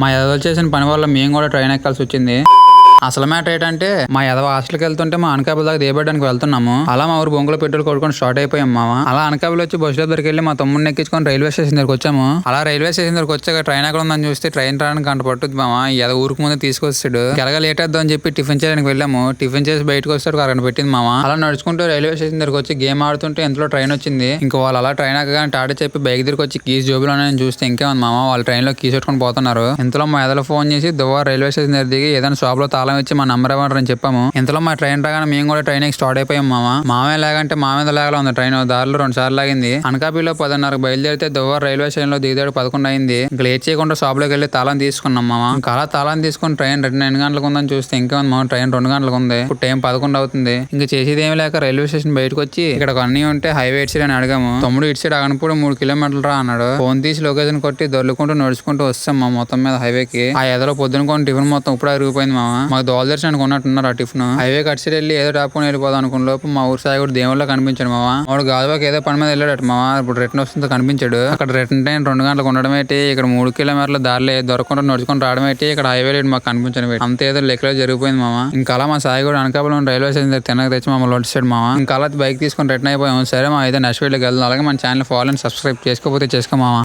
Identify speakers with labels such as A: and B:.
A: మా ఎదవలు చేసిన పని వల్ల మేము కూడా ట్రైన్ ఎక్కాల్సి వచ్చింది. అసలు మ్యాటర్ ఏంటంటే మా ఎదవ హాస్టల్కి వెళ్తుంటే మా అనకాపల్లి దాకా దిగబెట్టడానికి వెళ్తున్నాము. అలా మా ఊరు బొంగులో పెట్రోల్ కొట్టుకొని స్టార్ట్ అయిపోయాం మామ. అలా అనకాపల్లి వచ్చి బస్సులో దగ్గరికి వెళ్ళి మా తమ్ముడిని ఎక్కించుకొని రైల్వే స్టేషన్ దగ్గరకు వచ్చాము. అలా రైల్వే స్టేషన్ దగ్గరకు వచ్చాక ట్రైన్ ఎక్కడ ఉందని చూస్తే ట్రైన్ రావడానికి గంట పట్టుద్ది మామ. ఎద ఊరికి ముందు తీసుకొస్తాడు. ఎలాగ లేట్ అవుద్దాం అని చెప్పి టిఫిన్ చేయడానికి వెళ్ళాము. టిఫిన్ చేసి బయటకు వస్తాడు అక్కడ పెట్టింది మామ. అలా నడుచుకుంటూ రైల్వే స్టేషన్ దగ్గరకు వచ్చి గేమ్ ఆడుతుంటే ఎంతలో ట్రైన్ వచ్చింది. ఇంకా వాళ్ళు అలా ట్రైన్ ఎక్కగానే టాటా చెప్పి బైక్ దగ్గరికి వచ్చి కీస్ జోబులోనే చూస్తే ఇంకేముంది మామ, వాళ్ళు ట్రైన్ లో కీస్ పెట్టుకొని పోతున్నారు. ఇంతలో మా ఎదలో ఫోన్ చేసి దువ్వ రైల్వే స్టేషన్ దగ్గర దిగి ఏదైనా షాప్ లో తాళం ఇచ్చి మా నంబర్ అని చెప్పాము. ఇంతలో మా ట్రైన్ రాగానే మేము కూడా ట్రైన్ స్టార్ట్ అయిపోయాం మామ. మామే లాగంటే మా మీద లాగలా ఉంది ట్రైన్. దారిలో 2 సార్లు లాగింది. అనకాపల్లిలో 10:30 బయలుదేరితే దువ్వార రైల్వే స్టేషన్ లో దిగుతాడు 11 అయింది. ఇంకా లేట్ చేయకుండా షాప్ లోకి వెళ్ళి తాళం తీసుకున్నాం మామ. ఇంకా అలా తాళం తీసుకుని ట్రైన్ 2 గంటలకు ఉందని చూస్తే ఇంకా ఉంది మామ, ట్రైన్ 2 గంటలకు ఉంది. ఇప్పుడు టైం 11 అవుతుంది. ఇంకా చేసేది ఏమి లేక రైల్వే స్టేషన్ బయటకు వచ్చి ఇక్కడ అన్ని ఉంటే హైవే ఇటు సైడ్ అని అడిగాము. తమ్ముడు ఇటు సైడ్ అగనపూడి 3 కిలోమీటర్లు రా అన్నాడు. ఫోన్ తీసి లొకేషన్ కొట్టి దొర్లుకుంటూ నడుచుకుంటూ వస్తాం మా మొత్తం మీద హైవేకి. ఆ ఎదలో పొద్దున కొన్ని టిఫిన్ మొత్తం ఇప్పుడు అరిగిపోయింది మామ. మాకు దోల దర్శనానికి ఉన్నట్టున్నారు ఆ టిఫిన్. హైవే కట్ సైడ్ వెళ్ళి ఏదో టాపుకొని వెళ్ళిపోదాం అనుకున్న లోపు మా ఊరు సాయి కూడా దేవుళ్ళ కనిపించాడు మామ. వాడు గాజువాకి ఏదో పని మీద వెళ్ళాడు మామ. ఇప్పుడు రిటర్న్ వస్తుందో కనిపించాడు. అక్కడ రిటర్న్ టైం 2 గంటలకు ఉండడం ఏంటి, ఇక్కడ 3 కిలోమీటర్ల దారిలో దొరకకుండా నడుచుకొని రావడం ఏంటి, ఇక్కడ హైవే లేడు మాకు కనిపించడం అంత ఏదో లెక్కలో జరిగిపోయింది మామ. ఇంకా అలా మా సాయి కూడా అనకాపల్లి రైల్వే స్టేషన్ దగ్గర తినక తెచ్చి మమ్మల్ని వచ్చాడు మామ. ఇంకా అలా బైక్ తీసుకొని రిటర్న్ అయిపోయాం. సరే మా అయితే నెక్స్ట్ వీడియోకి వెళ్దాం. అలాగే మన ఛానల్ ఫాలో అండ్ సబ్స్క్రైబ్ చేసుకోకపోతే చేసుకో మామ.